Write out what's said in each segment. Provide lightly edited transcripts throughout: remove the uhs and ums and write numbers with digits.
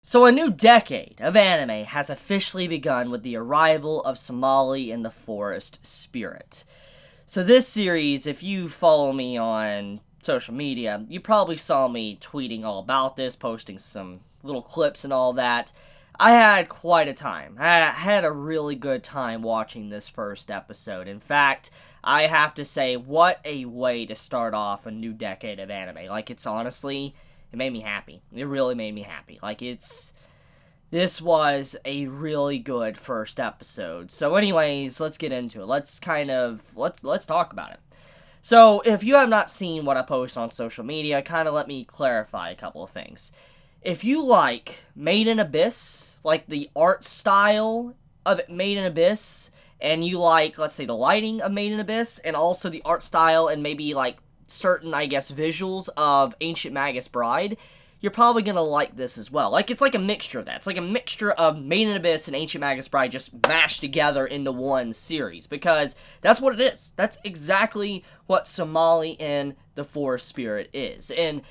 So a new decade of anime has officially begun with the arrival of Somali and the Forest Spirit. So this series, if you follow me on social media, you probably saw me tweeting all about this, posting some little clips and all that. I had quite a time. I had a really good time watching this first episode. In fact, I have to say, what a way to start off a new decade of anime. It's honestly, it made me happy. It really made me happy. This was a really good first episode. So anyways, let's get into it. Let's talk about it. So, if you have not seen what I post on social media, let me clarify a couple of things. If you like Made in Abyss, like the art style of Made in Abyss, and you like, let's say, the lighting of Made in Abyss, and also the art style and maybe certain, visuals of Ancient Magus Bride, you're probably gonna like this as well. It's like a mixture of that. It's like a mixture of Made in Abyss and Ancient Magus Bride just mashed together into one series, because that's what it is. That's exactly what Somali and the Forest Spirit is. And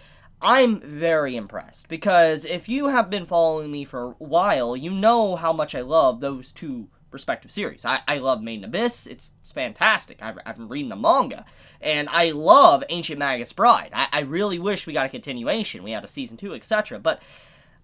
I'm very impressed, because if you have been following me for a while, you know how much I love those two respective series. I love Made in Abyss. It's fantastic. I've been reading the manga. And I love Ancient Magus Bride. I really wish we got a continuation. We had a season 2, etc. But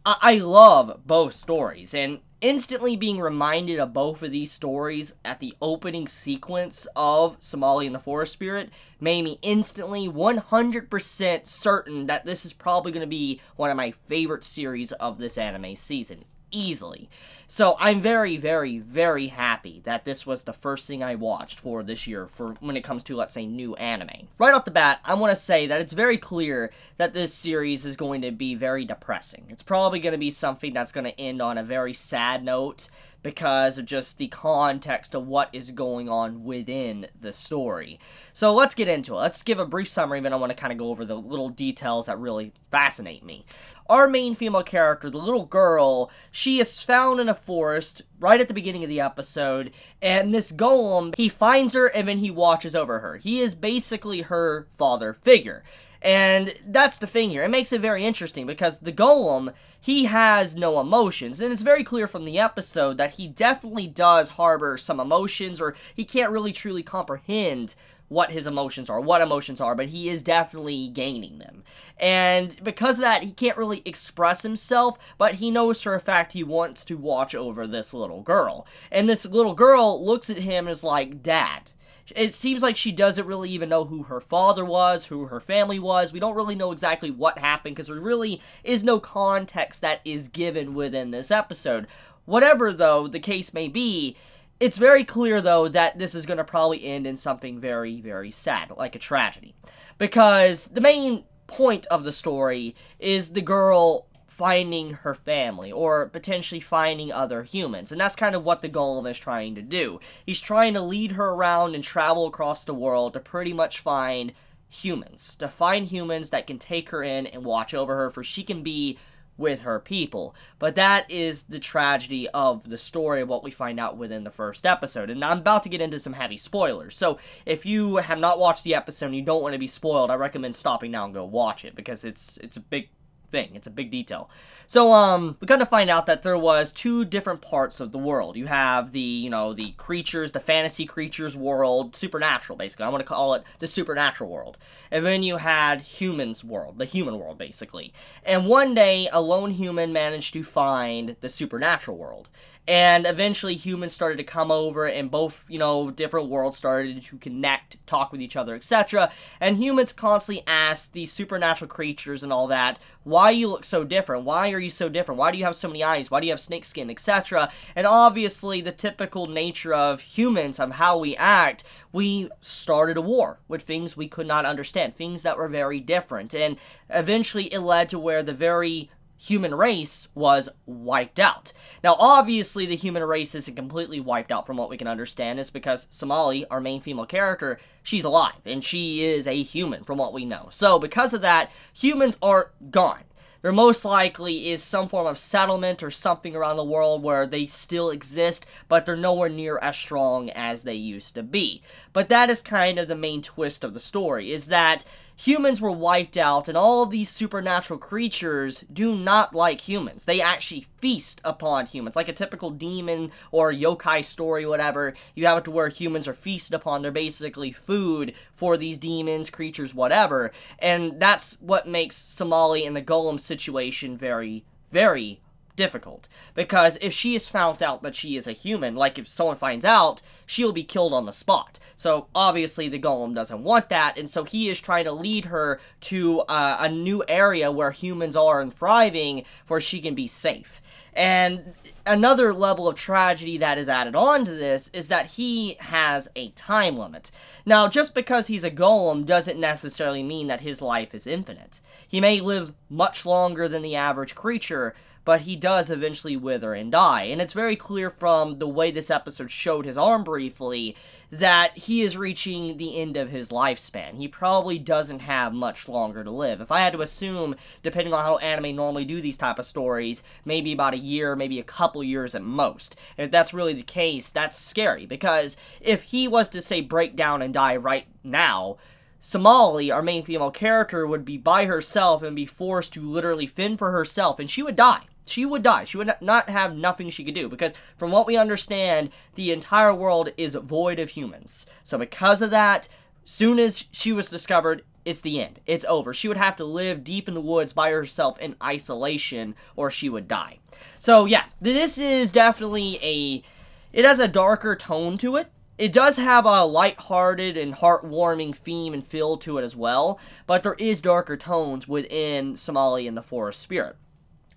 I love both stories. And instantly being reminded of both of these stories at the opening sequence of Somali and the Forest Spirit made me instantly 100% certain that this is probably going to be one of my favorite series of this anime season. Easily. So I'm very, very, very happy that this was the first thing I watched for this year for when it comes to, let's say, new anime. Right off the bat, I want to say that it's very clear that this series is going to be very depressing. It's probably going to be something that's going to end on a very sad note because of just the context of what is going on within the story. So let's get into it. Let's give a brief summary, and then I want to go over the little details that really fascinate me. Our main female character, the little girl, she is found in a forest right at the beginning of the episode, and this golem, he finds her and then he watches over her. He is basically her father figure. And that's the thing here. It makes it very interesting because the golem, he has no emotions. And it's very clear from the episode that he definitely does harbor some emotions, or he can't really truly comprehend what his emotions are, but he is definitely gaining them. And because of that, he can't really express himself, but he knows for a fact he wants to watch over this little girl. And this little girl looks at him and is like, "Dad." It seems like she doesn't really even know who her father was, who her family was. We don't really know exactly what happened because there really is no context that is given within this episode. Whatever, though, the case may be, it's very clear, though, that this is going to probably end in something very, very sad, like a tragedy. Because the main point of the story is the girl finding her family, or potentially finding other humans. And that's kind of what the golem is trying to do. He's trying to lead her around and travel across the world to pretty much find humans. To find humans that can take her in and watch over her, for she can be with her people. But that is the tragedy of the story of what we find out within the first episode. And I'm about to get into some heavy spoilers. So if you have not watched the episode and you don't want to be spoiled, I recommend stopping now and go watch it, because it's a big thing. It's a big detail. So, we kind of find out that there was two different parts of the world. You have the creatures, the fantasy creatures world, supernatural, basically. I want to call it the supernatural world. And then you had humans world, the human world, basically. And one day, a lone human managed to find the supernatural world. And eventually humans started to come over, and both, different worlds started to connect, talk with each other, etc. And humans constantly asked these supernatural creatures and all that, why you look so different? Why are you so different? Why do you have so many eyes? Why do you have snake skin, etc.? And obviously, the typical nature of humans, of how we act, we started a war with things we could not understand, things that were very different. And eventually it led to where the very human race was wiped out. Now, obviously, the human race isn't completely wiped out from what we can understand, is because Somali, our main female character, she's alive, and she is a human from what we know. So, because of that, humans aren't gone. There most likely is some form of settlement or something around the world where they still exist, but they're nowhere near as strong as they used to be. But that is kind of the main twist of the story, is that humans were wiped out, and all of these supernatural creatures do not like humans. They actually feast upon humans, like a typical demon or yokai story, whatever. You have it to where humans are feasted upon. They're basically food for these demons, creatures, whatever. And that's what makes Somali and the Golem situation very, very difficult, because if she is found out that she is a human, like if someone finds out, she'll be killed on the spot. So obviously the Golem doesn't want that, and so he is trying to lead her to a new area where humans are and thriving, where she can be safe. And another level of tragedy that is added on to this is that he has a time limit. Now, just because he's a golem doesn't necessarily mean that his life is infinite. He may live much longer than the average creature, but he does eventually wither and die. And it's very clear from the way this episode showed his arm briefly that he is reaching the end of his lifespan. He probably doesn't have much longer to live. If I had to assume, depending on how anime normally do these type of stories, maybe about a year, maybe a couple years at most. And if that's really the case, that's scary, because if he was to, say, break down and die right now, Somali, our main female character, would be by herself and be forced to literally fend for herself, and she would die. She would die. She would not have nothing she could do, because from what we understand, the entire world is void of humans. So because of that, soon as she was discovered, it's the end. It's over. She would have to live deep in the woods by herself in isolation, or she would die. So yeah, this is definitely it has a darker tone to it. It does have a lighthearted and heartwarming theme and feel to it as well, but there is darker tones within Somali and the Forest Spirit.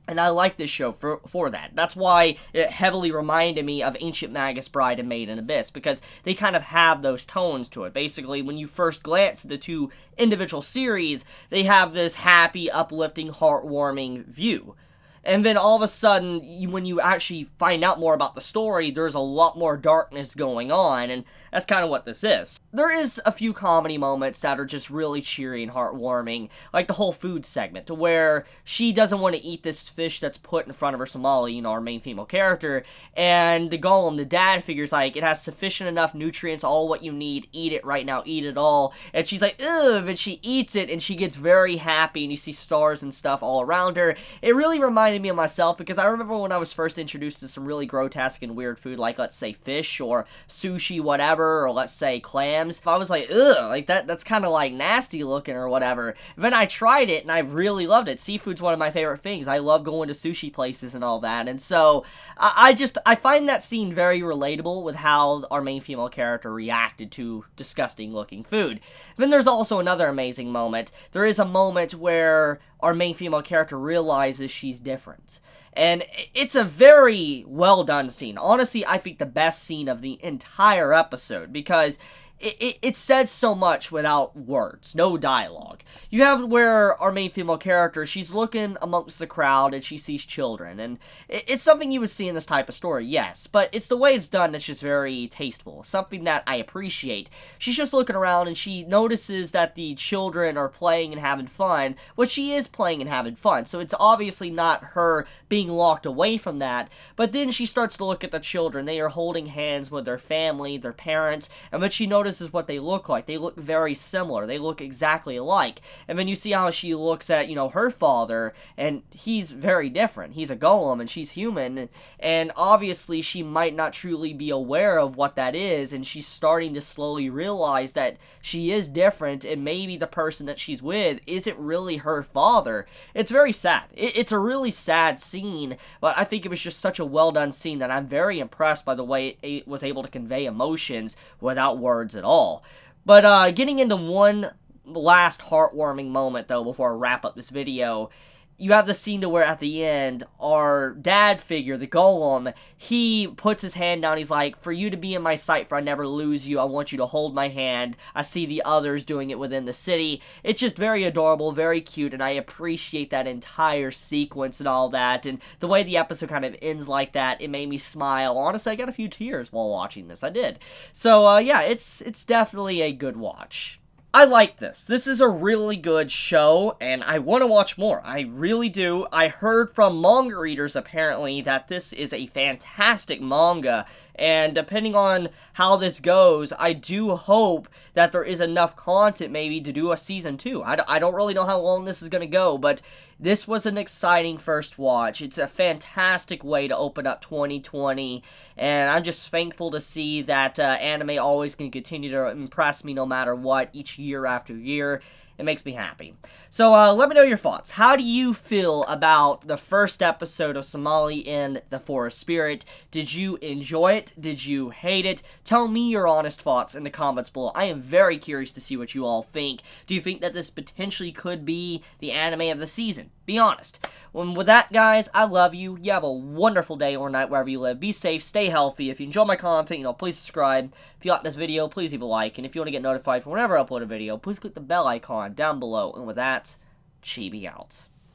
And I like this show for that. That's why it heavily reminded me of Ancient Magus Bride and Made in Abyss, because they kind of have those tones to it. Basically, when you first glance at the two individual series, they have this happy, uplifting, heartwarming view. And then all of a sudden, when you actually find out more about the story, there's a lot more darkness going on, and that's kind of what this is. There is a few comedy moments that are just really cheery and heartwarming, like the whole food segment, to where she doesn't want to eat this fish that's put in front of her, Somali, our main female character, and the Golem, the dad, figures like, it has sufficient enough nutrients, all what you need, eat it right now, eat it all, and she's like, ugh, and she eats it, and she gets very happy, and you see stars and stuff all around her. It really reminded me of myself, because I remember when I was first introduced to some really grotesque and weird food, like, let's say, fish, or sushi, whatever, or let's say, clams. I was like, ugh, like, that's kind of, like, nasty looking, or whatever. And then I tried it, and I really loved it. Seafood's one of my favorite things. I love going to sushi places and all that, and so, I find that scene very relatable with how our main female character reacted to disgusting looking food. Then there's also another amazing moment. There is a moment where our main female character realizes she's different. And it's a very well done scene. Honestly, I think the best scene of the entire episode, because it says so much without words, no dialogue. You have where our main female character, she's looking amongst the crowd and she sees children, and it's something you would see in this type of story, yes, but it's the way it's done that's just very tasteful, something that I appreciate. She's just looking around and she notices that the children are playing and having fun, which she is playing and having fun, so it's obviously not her being locked away from that, but then she starts to look at the children. They are holding hands with their family, their parents, and when she notices what they look like. They look very similar. They look exactly alike. And then you see how she looks at, her father, and he's very different. He's a golem, and she's human, and obviously she might not truly be aware of what that is, and she's starting to slowly realize that she is different, and maybe the person that she's with isn't really her father. It's very sad. It's a really sad scene, but I think it was just such a well-done scene that I'm very impressed by the way it was able to convey emotions without words at all. But getting into one last heartwarming moment, though, before I wrap up this video, you have the scene to where at the end, our dad figure, the golem, he puts his hand down. He's like, for you to be in my sight, for I never lose you, I want you to hold my hand. I see the others doing it within the city. It's just very adorable, very cute, and I appreciate that entire sequence and all that. And the way the episode kind of ends like that, it made me smile. Honestly, I got a few tears while watching this. I did. So, yeah, it's definitely a good watch. I like this. This is a really good show, and I want to watch more. I really do. I heard from manga readers, apparently, that this is a fantastic manga, And depending on how this goes, I do hope that there is enough content maybe to do a season 2. I don't really know how long this is going to go, but this was an exciting first watch. It's a fantastic way to open up 2020, and I'm just thankful to see that anime always can continue to impress me no matter what, each year after year. It makes me happy. So let me know your thoughts. How do you feel about the first episode of Somali in the Forest Spirit? Did you enjoy it? Did you hate it? Tell me your honest thoughts in the comments below. I am very curious to see what you all think. Do you think that this potentially could be the anime of the season? Be honest. Well, with that, guys, I love you. You have a wonderful day or night wherever you live. Be safe, stay healthy. If you enjoy my content, please subscribe. If you like this video, please leave a like. And if you want to get notified for whenever I upload a video, please click the bell icon down below. And with that, Chibi out.